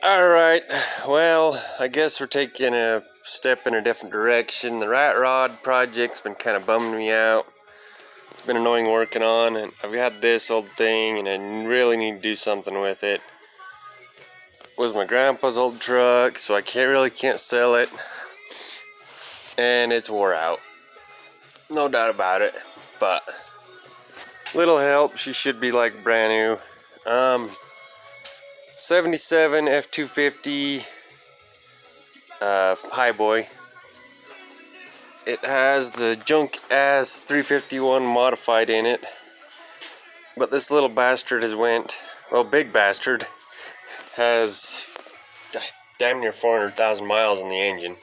Alright, well, I guess we're taking a step in a different direction. The rat rod project's been kind of bumming me out. It's been annoying working on, and I've got this old thing and I really need to do something with it. It was my grandpa's old truck, so I can't sell it. And it's wore out. No doubt about it. But little help, she should be like brand new. 77 f250 highboy. It has the junk ass 351 modified in it, but this little bastard big bastard has damn near 400,000 miles on the engine.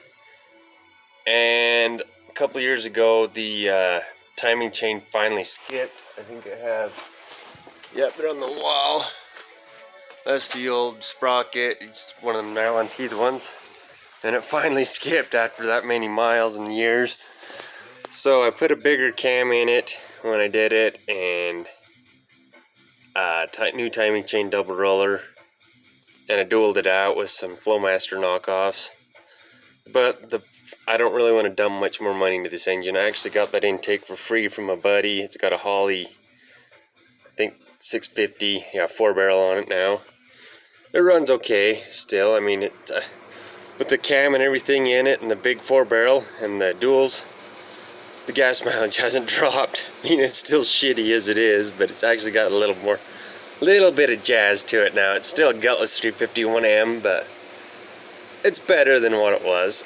And a couple years ago the timing chain finally skipped. I think I have, yep, they're on the wall. That's the old sprocket. It's one of the nylon teeth ones. And it finally skipped after that many miles and years. So I put a bigger cam in it when I did it, and new timing chain double roller. And I dualed it out with some Flowmaster knockoffs. But I don't really want to dump much more money into this engine. I actually got that intake for free from a buddy. It's got a Holley, I think 650, yeah, 4-barrel on it now. It runs okay still. I mean, with the cam and everything in it and the big 4-barrel and the duals, the gas mileage hasn't dropped. I mean, it's still shitty as it is, but it's actually got a little bit of jazz to it now. It's still a gutless 351M, but it's better than what it was.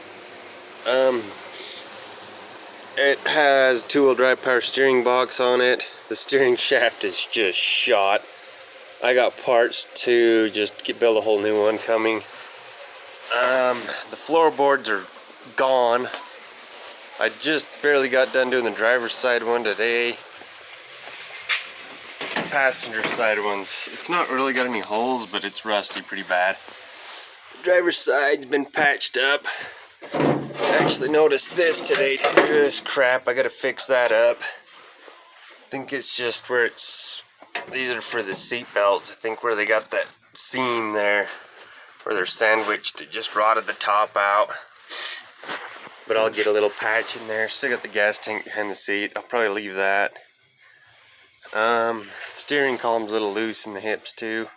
It has 2-wheel drive power steering box on it. The steering shaft is just shot. I got parts to just build a whole new one coming. The floorboards are gone. I just barely got done doing the driver's side one today. Passenger side ones, it's not really got any holes, but it's rusty pretty bad. The driver's side's been patched up. I actually noticed this today too, this crap. I gotta fix that up. I think it's just where these are for the seat belts. I think where they got that seam there, where they're sandwiched, it just rotted the top out. But I'll get a little patch in there. Still got the gas tank behind the seat. I'll probably leave that. Steering column's a little loose in the hips too.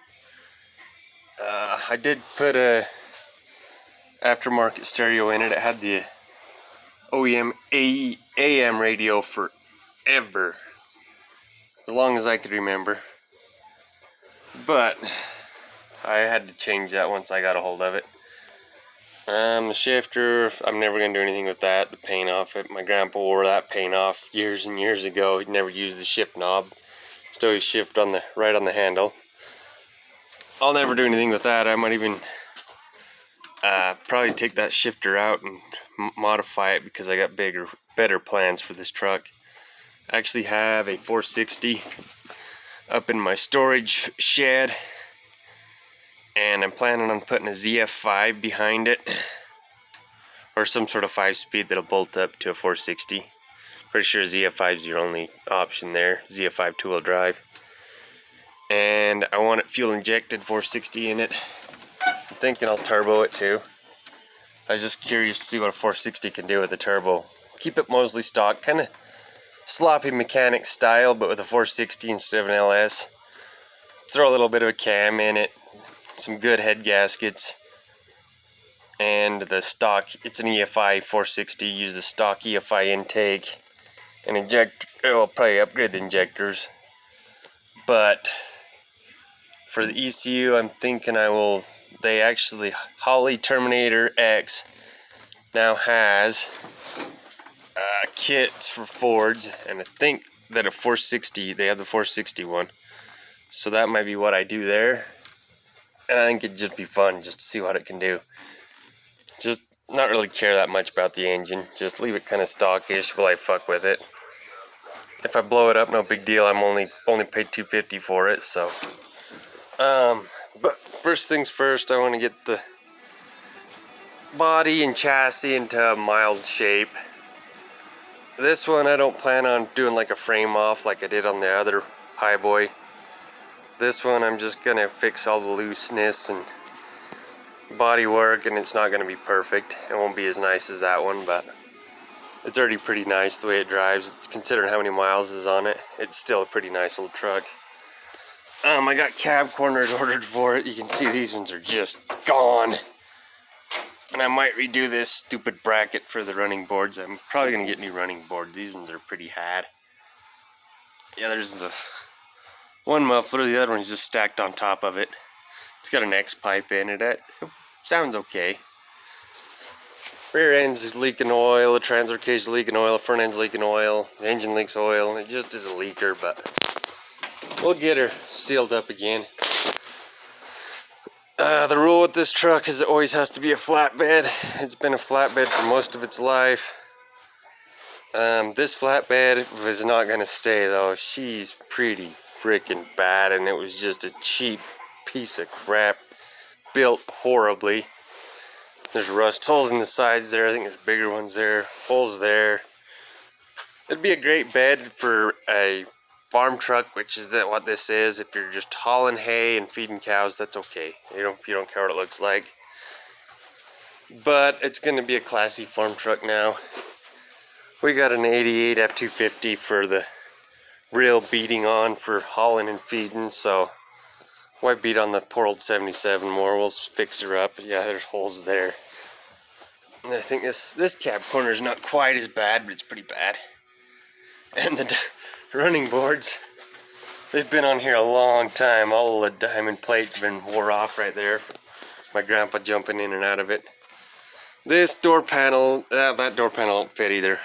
I did put a aftermarket stereo in it. It had the OEM AM radio forever, as long as I could remember. But I had to change that once I got a hold of it. The shifter, I'm never going to do anything with that. The paint off it. My grandpa wore that paint off years and years ago. He'd never used the shift knob. Still always shift right on the handle. I'll never do anything with that. I might even probably take that shifter out and modify it, because I got better plans for this truck. I actually have a 460 up in my storage shed, and I'm planning on putting a ZF5 behind it, or some sort of 5-speed that'll bolt up to a 460. Pretty sure ZF5 is your only option there. ZF5 2-wheel drive. And I want it fuel injected 460 in it. I'm thinking I'll turbo it too. I was just curious to see what a 460 can do with a turbo. Keep it mostly stock, kind of sloppy mechanic style, but with a 460 instead of an LS. Throw a little bit of a cam in it, some good head gaskets, and the stock, it's an EFI 460. Use the stock EFI intake and I'll probably upgrade the injectors. But for the ECU, I'm thinking Holley Terminator X now has kits for Fords, and I think that a 460, they have the 460 one. So that might be what I do there. And I think it'd just be fun just to see what it can do. Just not really care that much about the engine. Just leave it kind of stockish while I fuck with it. If I blow it up, no big deal. I'm only paid $250 for it, so. But first things first, I want to get the body and chassis into a mild shape. This one I don't plan on doing like a frame off like I did on the other highboy. This one I'm just gonna fix all the looseness and body work, and it's not going to be perfect. It won't be as nice as that one, but it's already pretty nice the way it drives. Considering how many miles is on it, it's still a pretty nice little truck. I got cab corners ordered for it. You can see these ones are just gone. And I might redo this stupid bracket for the running boards. I'm probably going to get new running boards. These ones are pretty had. Yeah, there's the one muffler, the other one's just stacked on top of it. It's got an X pipe in it. It sounds okay. Rear end's leaking oil, the transfer case is leaking oil, the front end's leaking oil, the engine leaks oil, and it just is a leaker, but we'll get her sealed up again. The rule with this truck is it always has to be a flatbed. It's been a flatbed for most of its life. This flatbed was not going to stay though. She's pretty freaking bad, and it was just a cheap piece of crap, built horribly. There's rust holes in the sides there. I think there's bigger ones there, holes there. It'd be a great bed for a farm truck, which is what this is. If you're just hauling hay and feeding cows, that's okay. If you don't care what it looks like. But it's going to be a classy farm truck now. We got an 88 f250 for the real beating on for hauling and feeding, so why beat on the poor old 77 more? We'll fix her up. Yeah, there's holes there. And I think this cab corner is not quite as bad, but it's pretty bad. And the running boards, they've been on here a long time. All the diamond plate's been wore off right there. My grandpa jumping in and out of it. This door panel, that door panel don't fit either.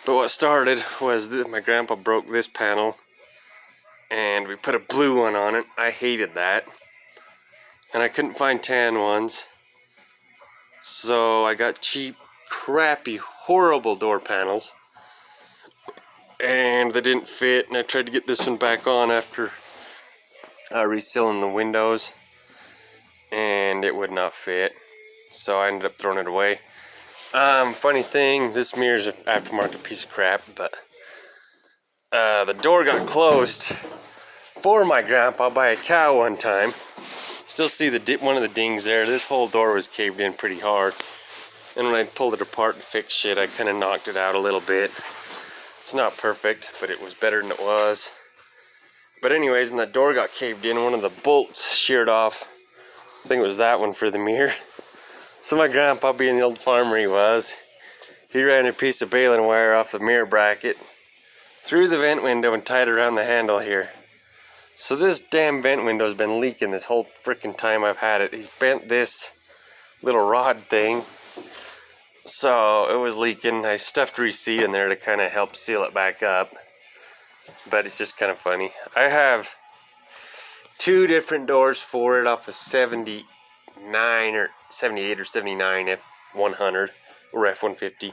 But what started was that my grandpa broke this panel, and we put a blue one on it. I hated that, and I couldn't find tan ones, so I got cheap, crappy, horrible door panels, and they didn't fit. And I tried to get this one back on after resealing the windows, and it would not fit, so I ended up throwing it away. Funny thing, this mirror's an aftermarket piece of crap, but the door got closed for my grandpa by a cow one time. Still see one of the dings there. This whole door was caved in pretty hard, and when I pulled it apart and fixed shit, I kind of knocked it out a little bit. It's not perfect, but it was better than it was. But anyways, when that door got caved in, one of the bolts sheared off. I think it was that one for the mirror. So my grandpa, being the old farmer he was, he ran a piece of baling wire off the mirror bracket through the vent window and tied it around the handle here. So this damn vent window has been leaking this whole freaking time I've had it. He's bent this little rod thing, so it was leaking. I stuffed receipt in there to kind of help seal it back up, but it's just kind of funny. I have two different doors for it off of 79 or 78 or 79 F100 or F150,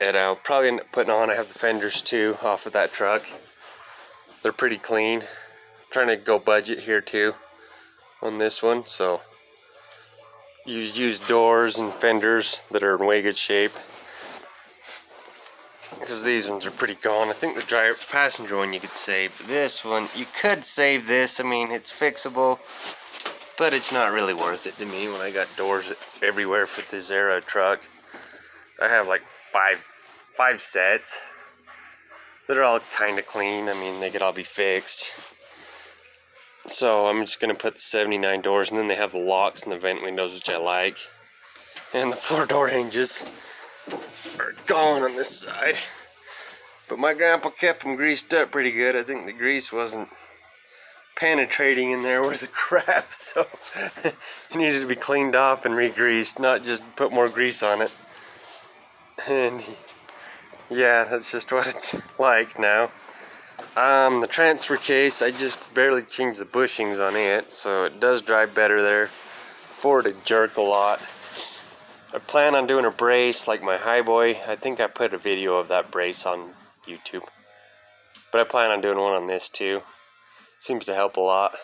and I'll probably end up putting on. I have the fenders too off of that truck. They're pretty clean. I'm trying to go budget here too on this one, so use doors and fenders that are in way good shape, because these ones are pretty gone. I think the passenger one you could save, but this one you could save this. I mean, it's fixable, but it's not really worth it to me when I got doors everywhere for this era truck. I have like five sets that are all kind of clean. I mean, they could all be fixed. So I'm just going to put the 79 doors, and then they have the locks and the vent windows, which I like. And the 4 door hinges are gone on this side. But my grandpa kept them greased up pretty good. I think the grease wasn't penetrating in there with the crap, so it needed to be cleaned off and re-greased, not just put more grease on it. And yeah, that's just what it's like now. The transfer case, I just barely changed the bushings on it, so it does drive better there. For it to jerk a lot. I plan on doing a brace like my Highboy. I think I put a video of that brace on YouTube, but I plan on doing one on this too. Seems to help a lot.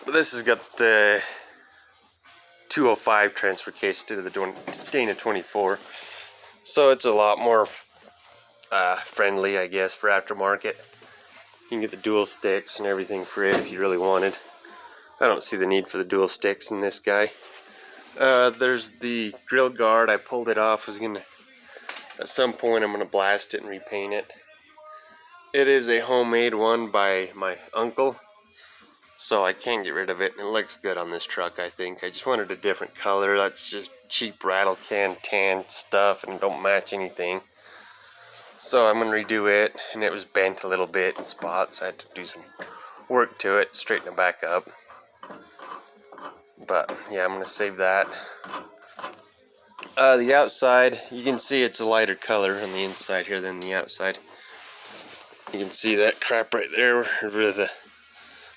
But this has got the 205 transfer case instead of the Dana 24. So it's a lot more friendly, I guess, for aftermarket. You can get the dual sticks and everything for it if you really wanted. I don't see the need for the dual sticks in this guy. There's the grill guard. I pulled it off. At some point I'm gonna blast it and repaint it. It is a homemade one by my uncle, so I can't get rid of it. It looks good on this truck, I think. I just wanted a different color. That's just cheap rattle can tan stuff and don't match anything. So I'm gonna redo it, and it was bent a little bit in spots. I had to do some work to it, straighten it back up. But yeah, I'm gonna save that. The outside, you can see it's a lighter color on the inside here than the outside. You can see that crap right there where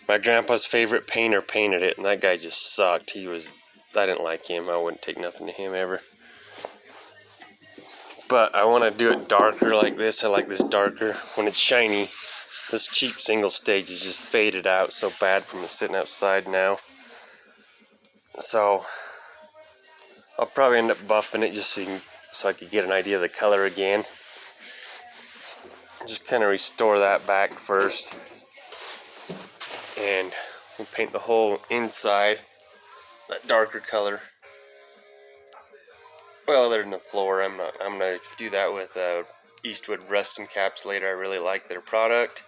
my grandpa's favorite painter painted it, and that guy just sucked. I didn't like him. I wouldn't take nothing to him ever. But I want to do it darker like this. I like this darker. When it's shiny, this cheap single stage is just faded out so bad from it sitting outside now. So I'll probably end up buffing it just so I could get an idea of the color again. Just kind of restore that back first, and we'll paint the whole inside that darker color. Well, other than the floor, I'm gonna do that with Eastwood Rust Encapsulator. I really like their product.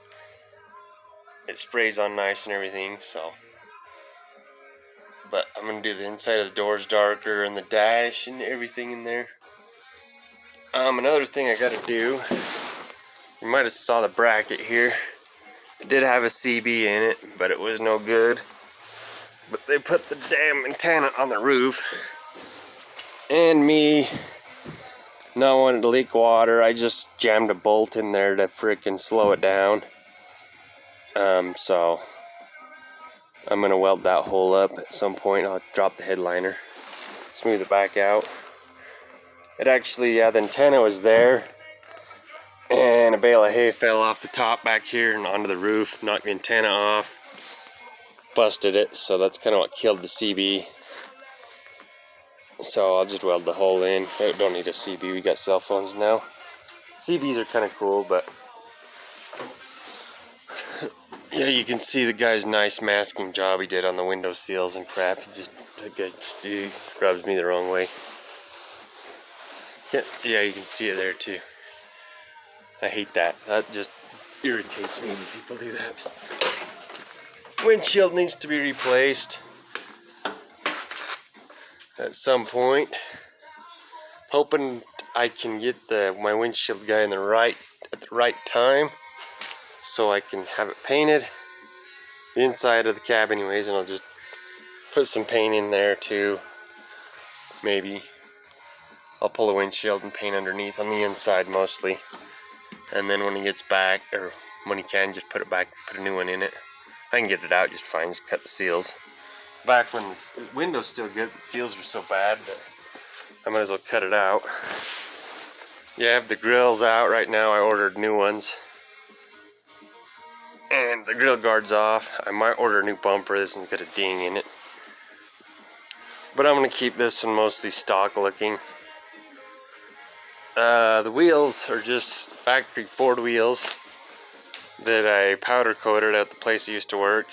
It sprays on nice and everything, so. But I'm gonna do the inside of the doors darker and the dash and everything in there. Another thing I gotta do, you might have saw the bracket here. It did have a CB in it, but it was no good. But they put the damn antenna on the roof, and me not wanting to leak water, I just jammed a bolt in there to frickin' slow it down. So I'm gonna weld that hole up at some point. I'll drop the headliner, smooth it back out. It actually, the antenna was there, and a bale of hay fell off the top back here and onto the roof, knocked the antenna off, busted it, so that's kind of what killed the CB. So I'll just weld the hole in. I don't need a CB, we got cell phones now. CBs are kind of cool, but yeah, you can see the guy's nice masking job he did on the window seals and crap. That guy just rubs me the wrong way. Yeah, you can see it there too. I hate that. That just irritates me when people do that. Windshield needs to be replaced at some point. Hoping I can get my windshield guy at the right time, so I can have it painted. The inside of the cab anyways, and I'll just put some paint in there too. Maybe I'll pull the windshield and paint underneath on the inside mostly. And then when he gets back, or when he can, just put it back, put a new one in it. I can get it out just fine, just cut the seals. Back when the window's still good, the seals were so bad that I might as well cut it out. Yeah, I have the grills out right now. I ordered new ones. And the grill guard's off. I might order a new bumper. This one's got a ding in it. But I'm going to keep this one mostly stock looking. The wheels are just factory Ford wheels that I powder coated at the place I used to work.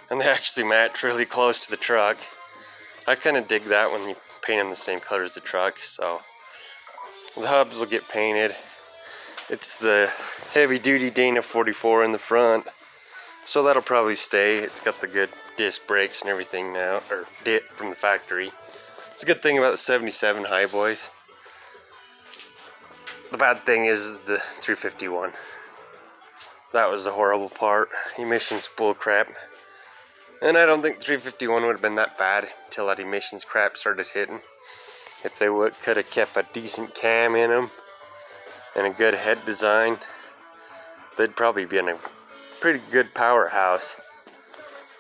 And they actually match really close to the truck. I kind of dig that when you paint them the same color as the truck. So the hubs will get painted. It's the heavy duty Dana 44 in the front, so that'll probably stay. It's got the good disc brakes and everything now, or from the factory. It's a good thing about the 77 High Boys. The bad thing is the 351. That was the horrible part. Emissions bull crap. And I don't think the 351 would have been that bad until that emissions crap started hitting. If they could have kept a decent cam in them and a good head design, they'd probably be in a pretty good powerhouse.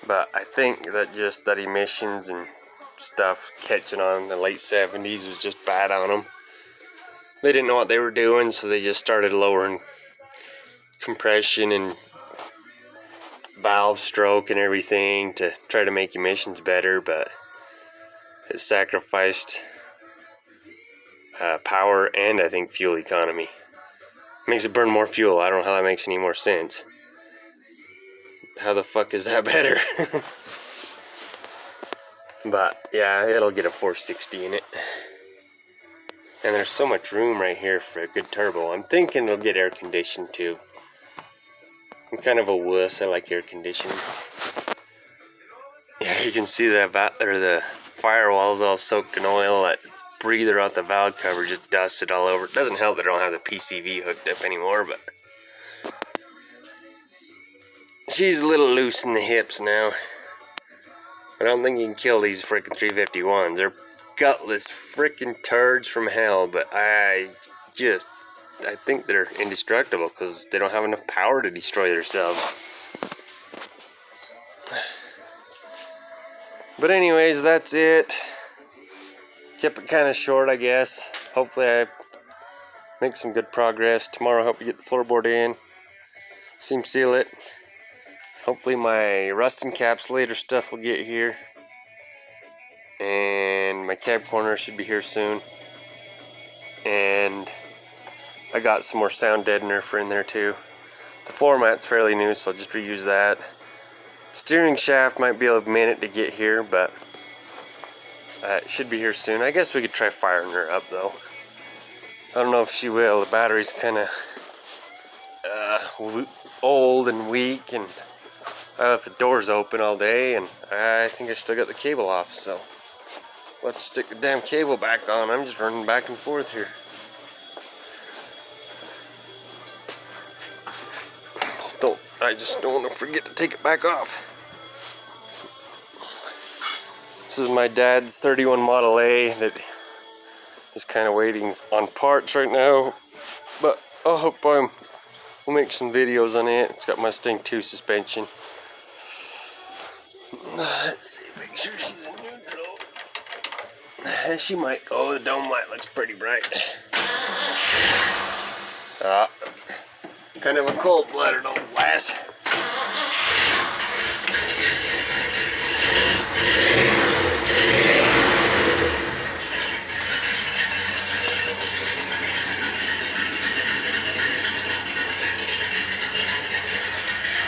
But I think that just that emissions and stuff catching on in the late 70s was just bad on them. They didn't know what they were doing, so they just started lowering compression and valve stroke and everything to try to make emissions better, but it sacrificed power and I think fuel economy. Makes it burn more fuel. I don't know how that makes any more sense. How the fuck is that better? But yeah, it'll get a 460 in it. And there's so much room right here for a good turbo. I'm thinking it'll get air conditioned too. I'm kind of a wuss. I like air conditioning. Yeah, you can see that the firewall's all soaked in oil. That breather off the valve cover just dusted all over. It doesn't help that I don't have the PCV hooked up anymore, but she's a little loose in the hips now. I don't think you can kill these frickin' 351s. They're gutless frickin' turds from hell, but I think they're indestructible because they don't have enough power to destroy themselves. But anyways, that's it. Kept it kind of short, I guess. Hopefully I make some good progress. Tomorrow I hope to get the floorboard in. Seam seal it. Hopefully my rust encapsulator stuff will get here. And my cab corner should be here soon. And I got some more sound deadener for in there too. The floor mat's fairly new, so I'll just reuse that. Steering shaft might be a minute to get here, but it should be here soon. I guess we could try firing her up though. I don't know if she will. The battery's kind of old and weak, and I left the doors open all day, and I think I still got the cable off, so let's stick the damn cable back on. I'm just running back and forth here. I just don't want to forget to take it back off. This is my dad's 31 Model A that is kind of waiting on parts right now, but I hope we'll make some videos on it. It's got Mustang 2 suspension. Let's see, make sure she's in neutral. She might go. The dome light looks pretty bright. Kind of a cold-blooded old lass.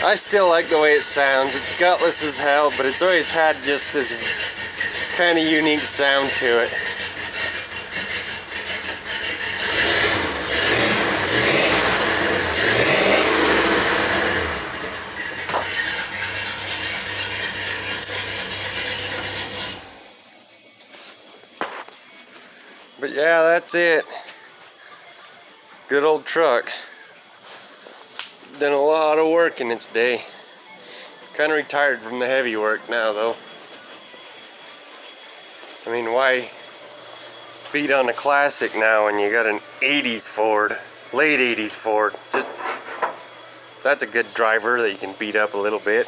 I still like the way it sounds. It's gutless as hell, but it's always had just this kind of unique sound to it. But yeah, that's it. Good old truck. Done a lot of work in its day. Kind of retired from the heavy work now though. I mean, why beat on a classic now when you got an 80s Ford, late 80s Ford? Just, that's a good driver that you can beat up a little bit.